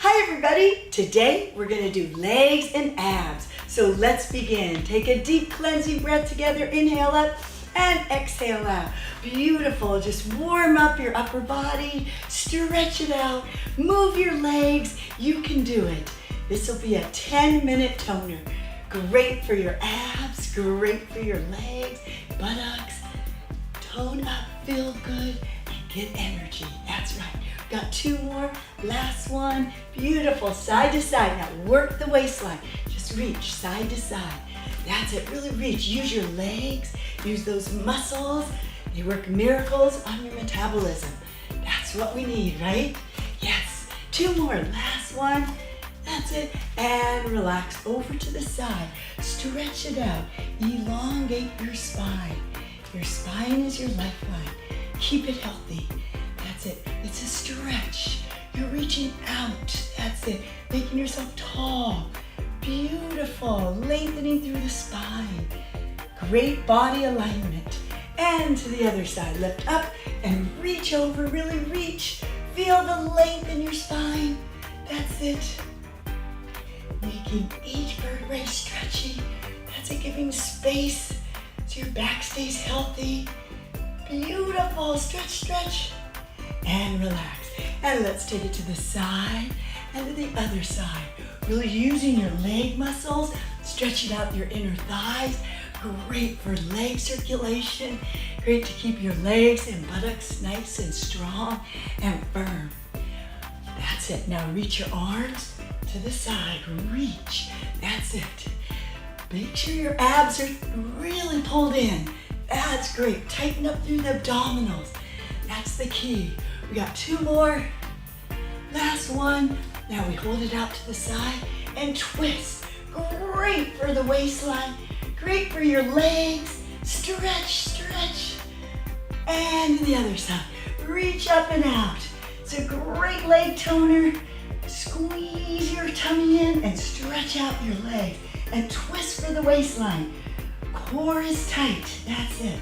Hi everybody! Today we're going to do legs and abs. So let's begin. Take a deep cleansing breath together. Inhale up and exhale out. Beautiful. Just warm up your upper body. Stretch it out. Move your legs. You can do it. This will be a 10-minute toner. Great for your abs. Great for your legs, buttocks. Tone up, feel good, and get energy. That's right. Got two more. Last one. Beautiful. Side to side. Now work the waistline. Just reach side to side. That's it. Really reach. Use your legs. Use those muscles. They work miracles on your metabolism. That's what we need, right? Yes. Two more. Last one. That's it. And relax over to the side. Stretch it out. Elongate your spine. Your spine is your lifeline. Keep it healthy. That's it. It's a stretch. You're reaching out. That's it. Making yourself tall. Beautiful. Lengthening through the spine. Great body alignment. And to the other side. Lift up and reach over. Really reach. Feel the length in your spine. That's it. Making each vertebrae stretchy. That's it. Giving space so your back stays healthy. Beautiful. Stretch, stretch. And relax. And let's take it to the side and to the other side. Really using your leg muscles, stretching out your inner thighs. Great for leg circulation. Great to keep your legs and buttocks nice and strong and firm. That's it. Now reach your arms to the side. Reach. That's it. Make sure your abs are really pulled in. That's great. Tighten up through the abdominals. That's the key. We got two more. Last one. Now we hold it out to the side and twist. Great for the waistline. Great for your legs. Stretch, stretch. And the other side. Reach up and out. It's a great leg toner. Squeeze your tummy in and stretch out your legs. And twist for the waistline. Core is tight. That's it.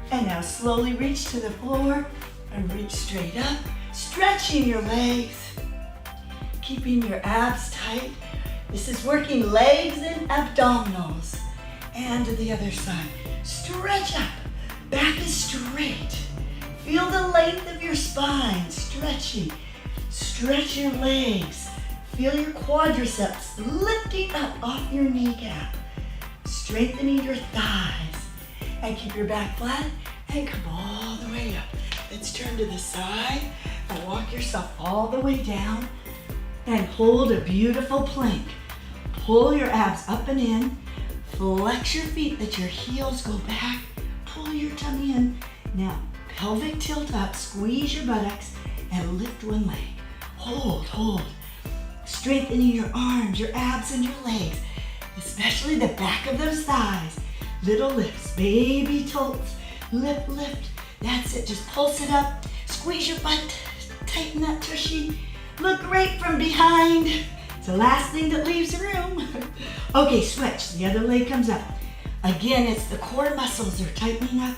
And now slowly reach to the floor and reach straight up. Stretching your legs. Keeping your abs tight. This is working legs and abdominals. And to the other side. Stretch up. Back is straight. Feel the length of your spine. Stretching. Stretch your legs. Feel your quadriceps lifting up off your kneecap. Strengthening your thighs. And keep your back flat and come all the way up. Let's turn to the side and walk yourself all the way down and hold a beautiful plank. Pull your abs up and in. Flex your feet, let your heels go back. Pull your tummy in. Now, pelvic tilt up, squeeze your buttocks and lift one leg. Hold, hold. Strengthening your arms, your abs, and your legs, especially the back of those thighs. Little lifts, baby tilts. Lift, lift. That's it. Just pulse it up. Squeeze your butt. Tighten that tushy. Look great from behind. It's the last thing that leaves the room. Okay, switch. The other leg comes up. Again, it's the core muscles are tightening up.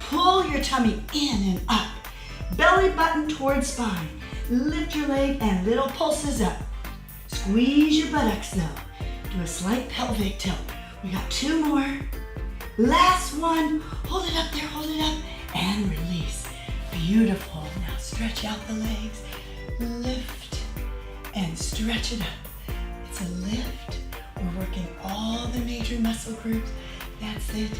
Pull your tummy in and up. Belly button towards spine. Lift your leg and little pulses up. Squeeze your buttocks though. Do a slight pelvic tilt. We got two more. Last one. Hold it up there, hold it up. And release. Beautiful. Now stretch out the legs. Lift and stretch it up. It's a lift. We're working all the major muscle groups. That's it.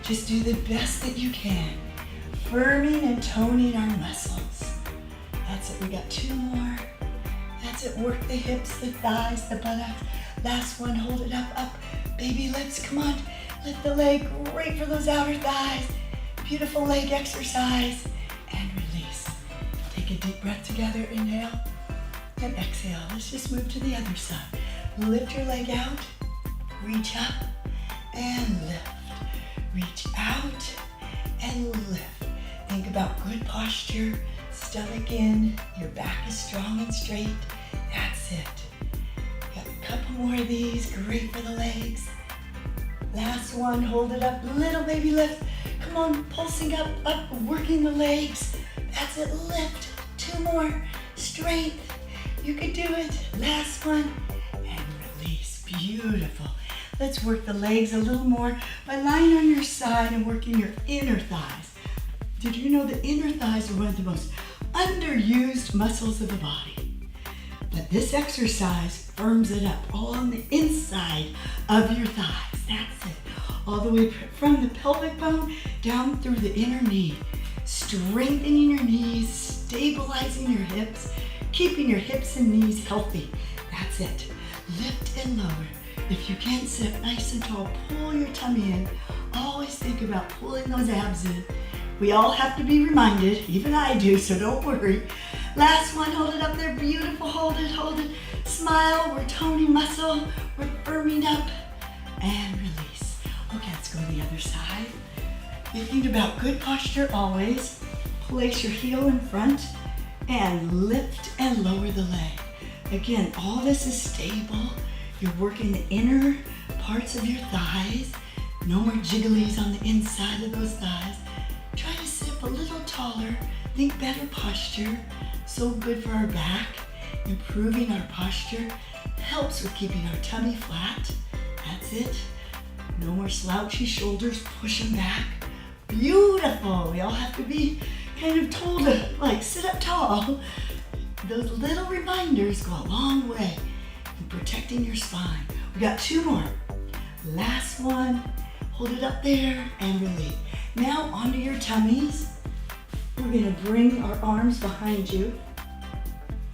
Just do the best that you can. Firming and toning our muscles. That's it. We got two more. That's it. Work the hips, the thighs, the buttocks. Last one. Hold it up, up. Baby lifts. Come on. Lift the leg. Great for those outer thighs. Beautiful leg exercise. And release. Take a deep breath together. Inhale and exhale. Let's just move to the other side. Lift your leg out. Reach up and lift. Reach out and lift. Think about good posture. Stomach in. Your back is strong and straight. That's it. Got a couple more of these. Great for the legs. Last one. Hold it up. Little baby lift. Come on. Pulsing up, up. Working the legs. That's it. Lift. Two more. Strength. You can do it. Last one. And release. Beautiful. Let's work the legs a little more by lying on your side and working your inner thighs. Did you know the inner thighs are one of the most underused muscles of the body? But this exercise firms it up all on the inside of your thighs. That's it. All the way from the pelvic bone down through the inner knee. Strengthening your knees, stabilizing your hips, keeping your hips and knees healthy. That's it. Lift and lower. If you can't sit nice and tall, pull your tummy in. Always think about pulling those abs in. We all have to be reminded, even I do, so don't worry. Last one, hold it up there, beautiful, hold it. Smile, we're toning muscle, we're firming up, and release. Okay, let's go to the other side. Thinking about good posture always. Place your heel in front and lift and lower the leg. Again, all this is stable. You're working the inner parts of your thighs. No more jigglies on the inside of those thighs. Try to sit up a little taller. Think better posture. So good for our back. Improving our posture helps with keeping our tummy flat. That's it. No more slouchy shoulders. Push them back. Beautiful. We all have to be kind of told to sit up tall. Those little reminders go a long way in protecting your spine. We got two more. Last one. Hold it up there and release. Now onto your tummies. We're going to bring our arms behind you.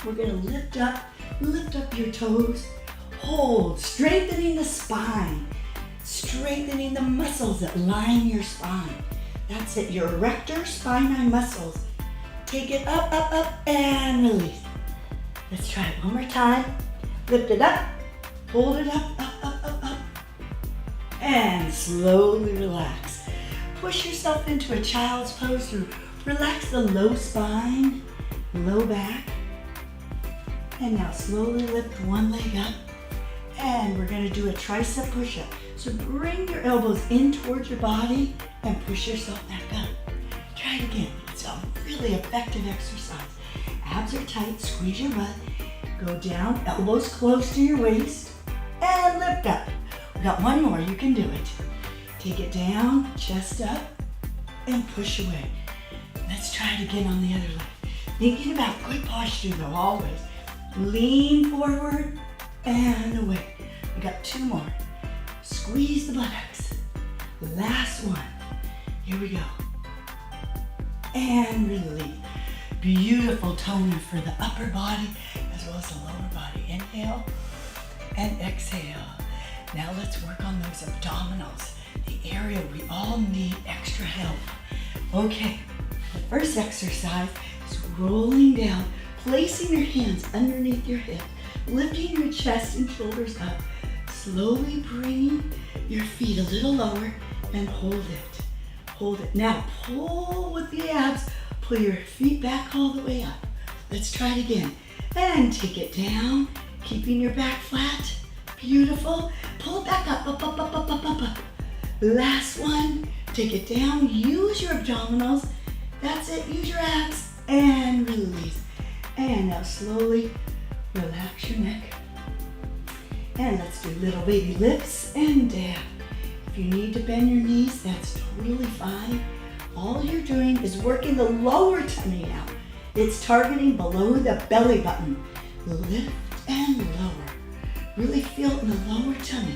We're going to lift up your toes. Hold, strengthening the spine, strengthening the muscles that line your spine. That's it, your erector spine muscles. Take it up, and release. Let's try it one more time. Lift it up, hold it up, and slowly relax. Push yourself into a child's pose to relax the low spine, low back. And now slowly lift one leg up. And we're gonna do a tricep push-up. So bring your elbows in towards your body and push yourself back up. Try it again. It's a really effective exercise. Abs are tight, squeeze your butt. Go down, elbows close to your waist, and lift up. We got one more, you can do it. Take it down, chest up, and push away. Let's try it again on the other leg. Thinking about good posture though, always. Lean forward and away. We got two more. Squeeze the buttocks. Last one. Here we go. And release. Beautiful toner for the upper body as well as the lower body. Inhale and exhale. Now let's work on those abdominals, the area we all need extra help. Okay, the first exercise is rolling down, placing your hands underneath your hip, lifting your chest and shoulders up, slowly bringing your feet a little lower and hold it. Hold it. Now pull with the abs, pull your feet back all the way up. Let's try it again. And take it down, keeping your back flat. Beautiful. Pull it back up. Last one. Take it down. Use your abdominals. That's it. Use your abs and release. And now slowly relax your neck. And let's do little baby lifts and dab. If you need to bend your knees, that's totally fine. All you're doing is working the lower tummy now. It's targeting below the belly button. Lift and lower. Really feel it in the lower tummy.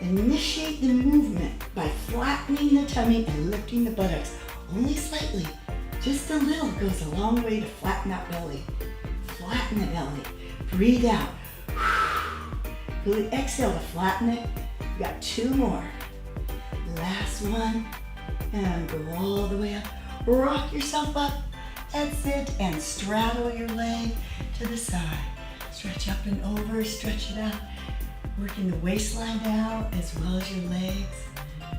Initiate the movement by flattening the tummy and lifting the buttocks. Only slightly. Just a little goes a long way to flatten that belly. Flatten the belly. Breathe out. Really exhale to flatten it. We got two more. Last one. And go all the way up. Rock yourself up. That's it. And straddle your leg to the side. Stretch up and over. Stretch it out. Working the waistline out as well as your legs.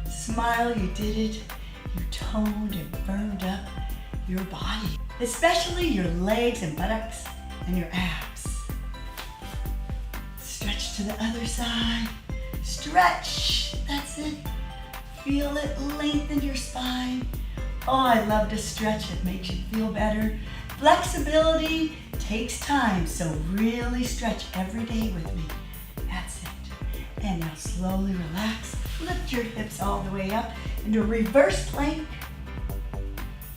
Smile, you did it. You toned and firmed up your body. Especially your legs and buttocks and your abs. Stretch to the other side. Stretch. That's it. Feel it lengthen your spine. Oh, I love to stretch. It makes you feel better. Flexibility takes time, so really stretch every day with me. That's it. And now slowly relax. Lift your hips all the way up into a reverse plank.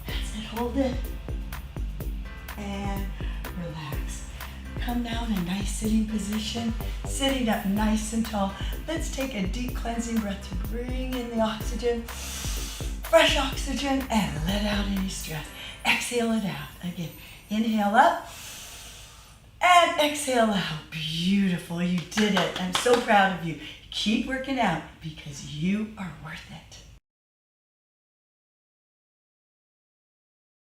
That's it, hold it. And relax. Come down in a nice sitting position, sitting up nice and tall. Let's take a deep cleansing breath to bring in the oxygen, fresh oxygen, and let out any stress. Exhale it out. Again, inhale up and exhale out. Beautiful, you did it. I'm so proud of you. Keep working out because you are worth it.